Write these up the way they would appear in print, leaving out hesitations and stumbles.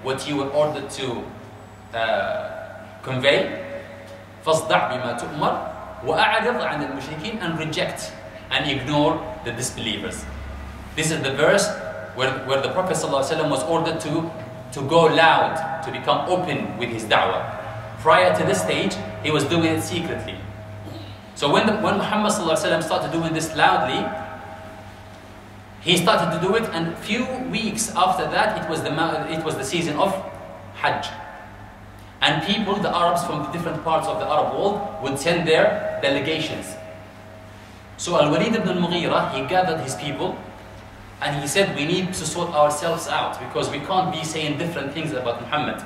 what you were ordered to convey. فاصدع بما تؤمر وأعرض عن المشركين, and reject and ignore the disbelievers. This is the verse where the Prophet ﷺ was ordered to go loud, to become open with his da'wah. Prior to this stage, he was doing it secretly. So when Muhammad ﷺ started doing this loudly, he started to do it, and a few weeks after that, it was the season of Hajj. And people, the Arabs from the different parts of the Arab world, would send their delegations. So Al-Walid ibn al-Mughira, he gathered his people, and he said, we need to sort ourselves out, because we can't be saying different things about Muhammad.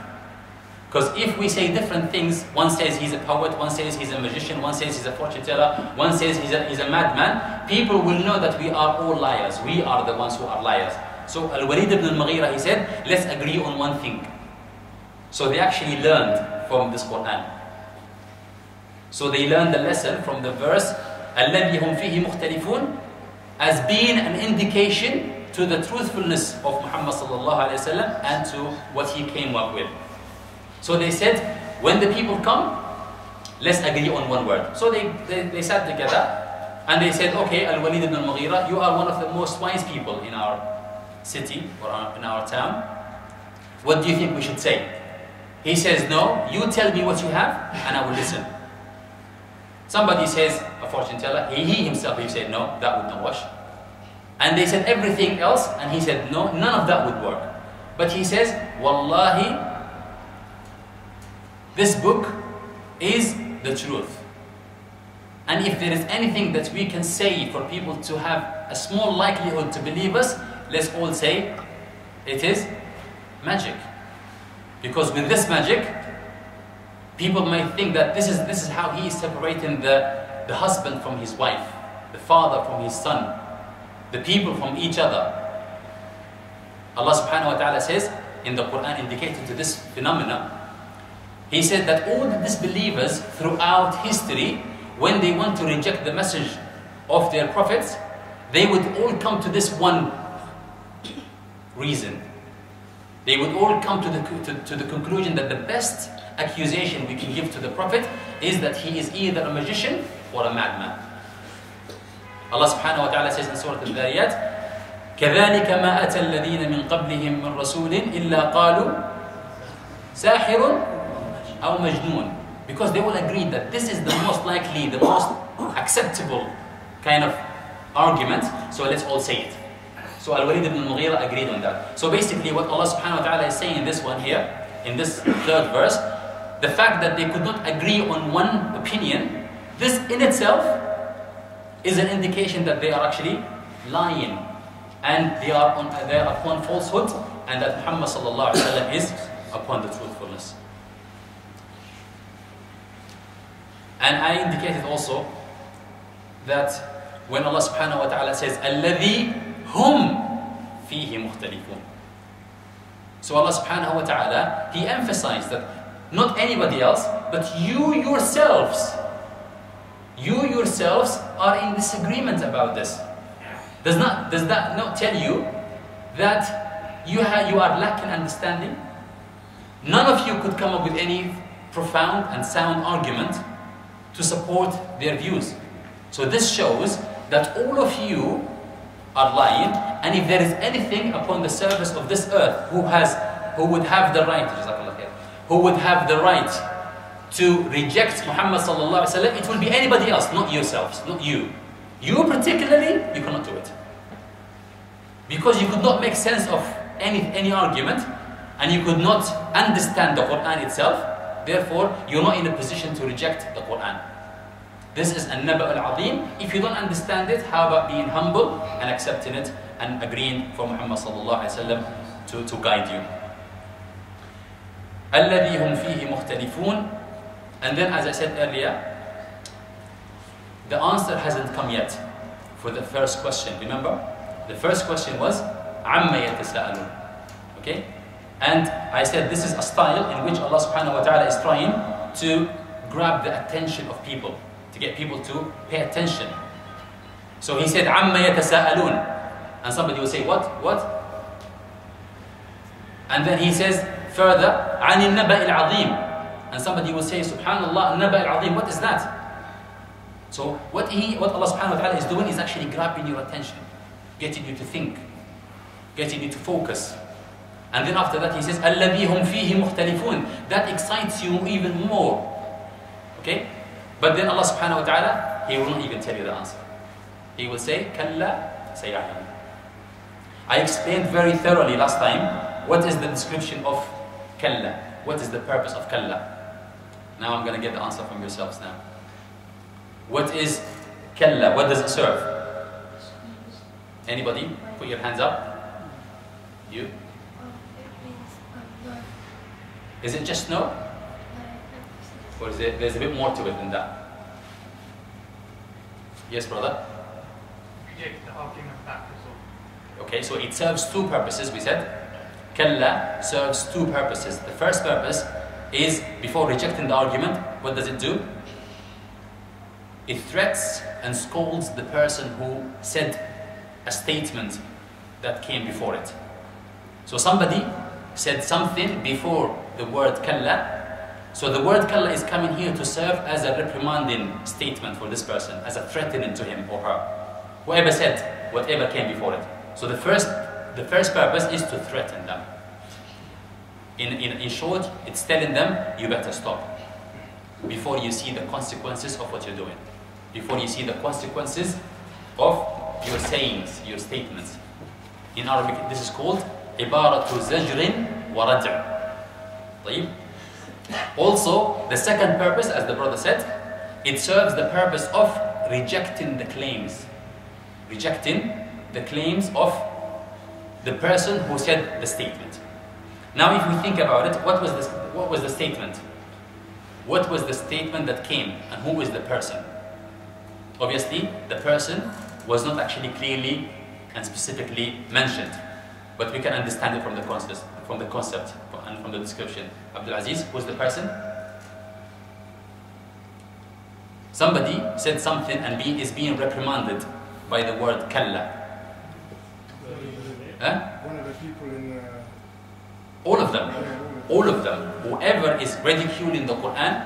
Because if we say different things, one says he's a poet, one says he's a magician, one says he's a fortune teller, one says he's a madman, people will know that we are all liars. We are the ones who are liars. So Al-Walid ibn al-Mughira, he said, let's agree on one thing. So they actually learned from this Quran. So they learned the lesson from the verse الَّذِي هُمْ فِيهِ مُخْتَلِفُونَ as being an indication to the truthfulness of Muhammad sallallahu alaihi wasallam and to what he came up with. So they said, when the people come, let's agree on one word. So they sat together and they said, okay, Al-Walid ibn al-Mughira, you are one of the most wise people in our city or in our town. What do you think we should say? He says, no, you tell me what you have and I will listen. Somebody says, a fortune teller, he himself, he said, no, that would not wash. And they said everything else, and he said, no, none of that would work. But he says, Wallahi, this book is the truth. And if there is anything that we can say for people to have a small likelihood to believe us, let's all say, it is magic. Because with this magic, people might think that this is how he is separating the husband from his wife, the father from his son, the people from each other. Allah subhanahu wa ta'ala says in the Quran, indicating to this phenomena, He said that all the disbelievers throughout history, when they want to reject the message of their prophets, they would all come to this one reason. They would all come to the conclusion that the best accusation we can give to the Prophet is that he is either a magician or a madman. Allah subhanahu wa ta'ala says in Surah Al-Dhariyat, كَذَلِكَ مَا أَتَى الَّذِينَ مِنْ قَبْلِهِمْ مِنْ رَسُولٍ إِلَّا قَالُوا سَاحِرٌ أَوْ مَجْنُونَ. Because they all agreed that this is the most likely, the most acceptable kind of argument, so let's all say it. So Al-Walid ibn al-Mughira agreed on that. So basically what Allah subhanahu wa ta'ala is saying in this one here, in this third verse, the fact that they could not agree on one opinion, this in itself is an indication that they are actually lying, and they are upon falsehood, and that Muhammad sallallahu alaihi wasallam is upon the truthfulness. And I indicated also that when Allah subhanahu wa ta'ala says الَّذِي هُمْ فِيهِ مُخْتَلِفُونَ, so Allah subhanahu wa ta'ala, He emphasized that not anybody else, but you yourselves are in disagreement about this. Does that not tell you that you are lacking understanding? None of you could come up with any profound and sound argument to support their views. So this shows that all of you are lying, and if there is anything upon the surface of this earth who would have the right to reject Muhammad sallallahu alaihi wasallam, it will be anybody else, not yourselves, not you. You particularly, you cannot do it. Because you could not make sense of any argument, and you could not understand the Quran itself, therefore you're not in a position to reject the Quran. This is An-Naba al-Azim. If you don't understand it, how about being humble and accepting it and agreeing for Muhammad sallallahu alaihi wasallam to guide you? الَّذِي هُمْ فِيهِ مُخْتَلِفُونَ. And then, as I said earlier, the answer hasn't come yet for the first question. Remember? The first question was عَمَّ يَتَسَاءَلُونَ. Okay? And I said this is a style in which Allah subhanahu wa ta'ala is trying to grab the attention of people, to get people to pay attention. So He said عَمَّ يَتَسَاءَلُونَ, and somebody will say, what? And then He says further, عن النبأ العظيم. And somebody will say, Subhanallah, النبأ العظيم, what is that? So what Allah subhanahu wa ta'ala is doing is actually grabbing your attention, getting you to think, getting you to focus. And then after that he says, الَّذِي هُمْ فِيهِ مُخْتَلِفُونَ. That excites you even more. Okay? But then Allah subhanahu wa ta'ala, He will not even tell you the answer. He will say, كَلَّا سَيَعْلَمُ. I explained very thoroughly last time what is the description of kalla. What is the purpose of kalla? Now I'm going to get the answer from yourselves now. What is kalla? What does it serve? Anybody? Put your hands up. You? It means no. Is it just no? Or is it, there's a bit more to it than that? Yes, brother? Reject the argument back as well. Okay, so it serves two purposes, we said. Kalla serves two purposes. The first purpose is, before rejecting the argument, what does it do? It threats and scolds the person who said a statement that came before it. So somebody said something before the word kalla. So the word kalla is coming here to serve as a reprimanding statement for this person, as a threatening to him or her. Whoever said whatever came before it. So the first purpose is to threaten them. In short, it's telling them, you better stop before you see the consequences of what you're doing. Before you see the consequences of your sayings, your statements. In Arabic, this is called ibaratu zajrin wa rad'. Also, the second purpose, as the brother said, it serves the purpose of rejecting the claims. Rejecting the claims of the person who said the statement. Now if we think about it, what was the statement? What was the statement that came, and who is the person? Obviously, the person was not actually clearly and specifically mentioned, but we can understand it from the concept and from the description. Abdul Aziz, who is the person? Somebody said something and is being reprimanded by the word kalla. One of the people in all of them. All of them. Whoever is ridiculing the Quran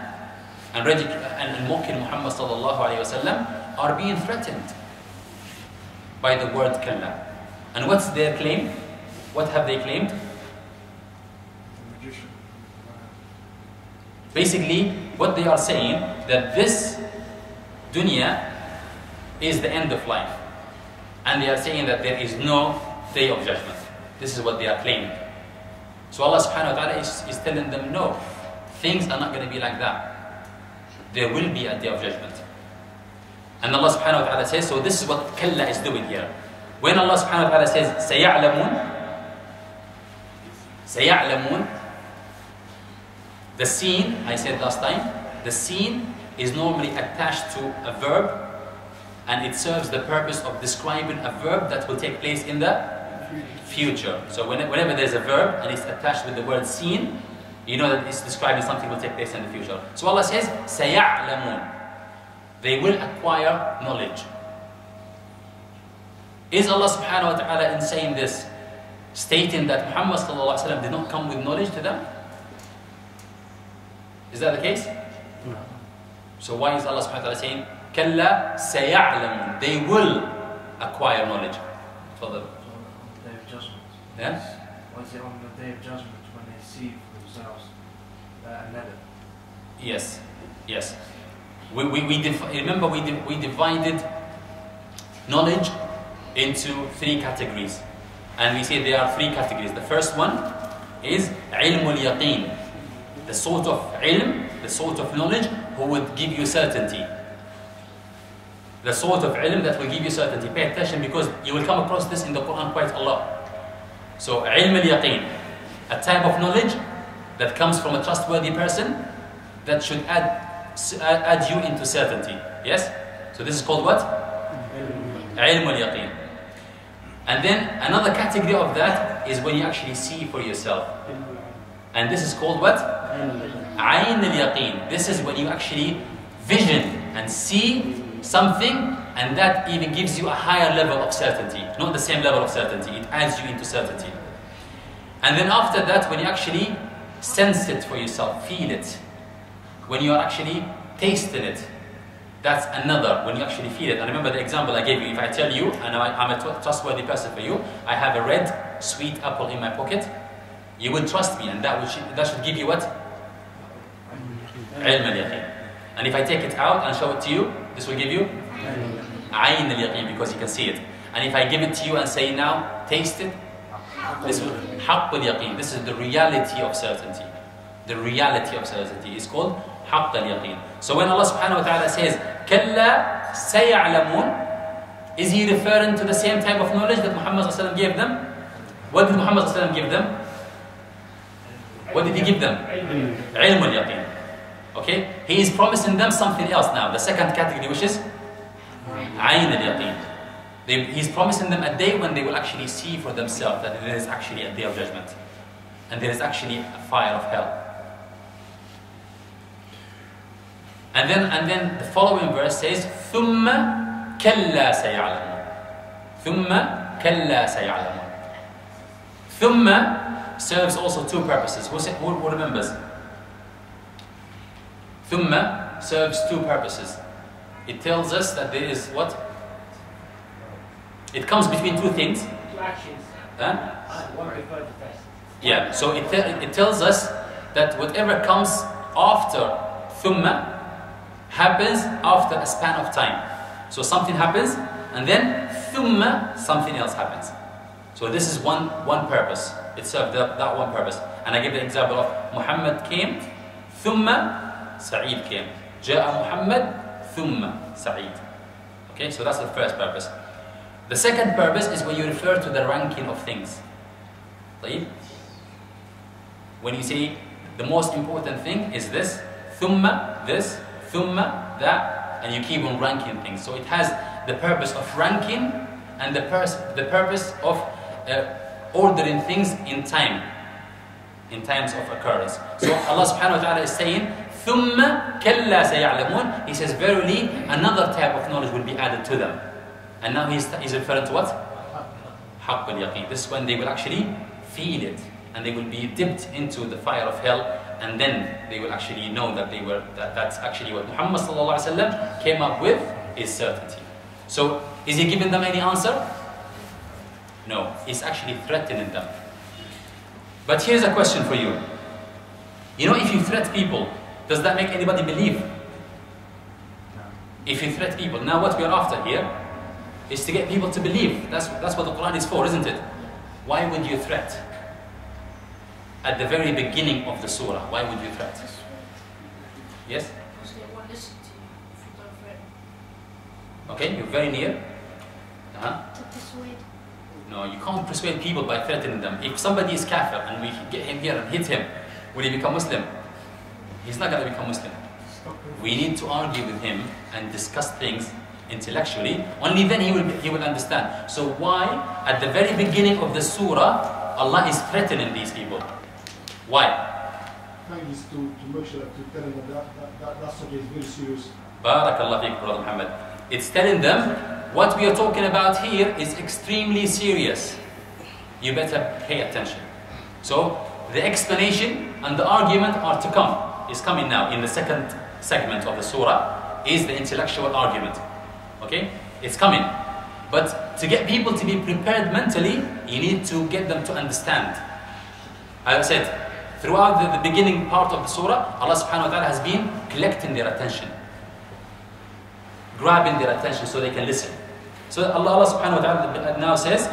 and mocking Muhammad sallallahu alayhi wa sallam are being threatened by the word kalla. And what's their claim? What have they claimed? magician. Basically, what they are saying, that this dunya is the end of life. And they are saying that there is no day of judgment. This is what they are claiming. So Allah subhanahu wa ta'ala is telling them, no, things are not going to be like that. There will be a day of judgment. And Allah subhanahu wa ta'ala says, so this is what kalla is doing here. When Allah subhanahu wa ta'ala says, سَيَعْلَمُونَ, the scene, I said last time, the scene is normally attached to a verb, and it serves the purpose of describing a verb that will take place in the future. So whenever there's a verb and it's attached with the word seen, you know that it's describing something will take place in the future. So Allah says, سَيَعْلَمُونَ, they will acquire knowledge. Is Allah subhanahu wa ta'ala in saying this, stating that Muhammad sallallahu alayhi wa sallam did not come with knowledge to them? Is that the case? No. So why is Allah subhanahu wa ta'ala saying, كَلَّا سَيَعْلَمُونَ, they will acquire knowledge? Further. On the day of judgment. Yeah? Or is it on the day of judgment when they see for themselves An-Naba? Yes. Yes. Remember we divided knowledge into three categories. And we say there are three categories. The first one is ilm al-yaqeen, the sort of ilm, the sort of knowledge who would give you certainty. The sort of ilm that will give you certainty. Pay attention, because you will come across this in the Quran quite a lot. So ilm al-yaqeen, a type of knowledge that comes from a trustworthy person that should add you into certainty. Yes? So this is called what? Ilm al-yaqeen. And then another category of that is when you actually see for yourself. And this is called what? Ayn al-yaqeen. This is when you actually vision and see something, and that even gives you a higher level of certainty. Not the same level of certainty, it adds you into certainty. And then after that, when you actually sense it for yourself, feel it. When you are actually tasting it, that's another, when you actually feel it. And remember the example I gave you, if I tell you, and I'm a trustworthy person for you, I have a red, sweet apple in my pocket, you will trust me, and that should give you what? Ilm al-yaqeen. And if I take it out and show it to you, this will give you Ayn al-yaqeen, because you can see it. And if I give it to you and say now, taste it, this will Haqq al-yaqeen. This is the reality of certainty. The reality of certainty is called Haqq al-yaqeen. So when Allah subhanahu wa ta'ala says, Kalla saya'lamun, is he referring to the same type of knowledge that Muhammad sallallahu alaihi wasallam gave them? What did Muhammad sallallahu alaihi wasallam give them? What did he give them? Ilm al-yaqeen. Okay? He is promising them something else now. The second category, which is Ayn al-yaqeen. He's promising them a day when they will actually see for themselves that there is actually a day of judgment. And there is actually a fire of hell. And then the following verse says, ثُمَّ كَلَّا سَيَعْلَمُونَ ثُمَّ كَلَّا سَيَعْلَمُونَ. ثُمَّ serves also two purposes. Who remembers? ثُمَّ serves two purposes. It tells us that there is what? It comes between two things. Two actions. Huh? One referred to first. Yeah, so it tells us that whatever comes after thumma happens after a span of time. So something happens, and then thumma, something else happens. So this is one purpose. It served that one purpose. And I give the example of Muhammad came, thumma Sa'id came. Ja'a Muhammad, thumma Sa'id. Okay, so that's the first purpose. The second purpose is when you refer to the ranking of things. Right? When you say the most important thing is this, thumma this, thumma that, and you keep on ranking things. So it has the purpose of ranking and the purpose of ordering things in time, in times of occurrence. So Allah subhanahu wa ta'ala is saying, thumma kalla saya'lamun. He says, verily, another type of knowledge will be added to them. And now he's referring to what? Haqq al-yaqeen. This is when they will actually feel it, and they will be dipped into the fire of hell, and then they will actually know that that's actually what Muhammad sallallahu alaihi wasallam came up with, is certainty. So is he giving them any answer? No, he's actually threatening them. But here's a question for you. You know, if you threat people, does that make anybody believe? If you threat people, now what we are after here is to get people to believe. That's what the Quran is for, isn't it? Why would you threat? At the very beginning of the surah, why would you threat? Yes? Because they won't listen to you if you don't threaten. Okay, you're very near. To persuade. No, you can't persuade people by threatening them. If somebody is kafir and we get him here and hit him, will he become Muslim? He's not going to become Muslim. We need to argue with him and discuss things intellectually. Only then he will understand. So why, at the very beginning of the surah, Allah is threatening these people? Why? Is to make sure to tell them that subject is very serious. Barakallah feek, Brother Muhammad. It's telling them what we are talking about here is extremely serious. You better pay attention. So the explanation and the argument are to come. Is coming now in the second segment of the surah. Is the intellectual argument. Okay? It's coming. But to get people to be prepared mentally, you need to get them to understand. As I said, throughout the beginning part of the surah, Allah subhanahu wa ta'ala has been collecting their attention, grabbing their attention so they can listen. So Allah subhanahu wa ta'ala now says,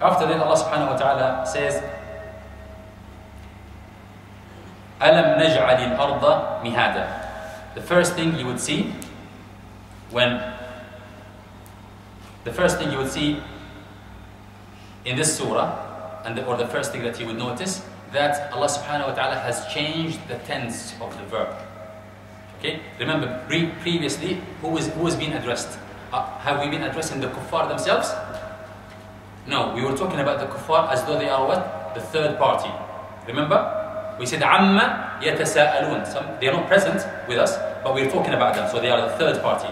after that Allah subhanahu wa ta'ala says, أَلَمْ نَجْعَلِ الْأَرْضَ مِهَادًا. The first thing you would see in this surah, or the first thing that you would notice, that Allah subhanahu wa ta'ala has changed the tense of the verb. Okay? Remember, previously, who was being addressed? Have we been addressing the kuffar themselves? No, we were talking about the kuffar as though they are what? The third party. Remember? We said, عَمَّ يَتَسَاءَلُونَ. They are not present with us, but we're talking about them, so they are the third party.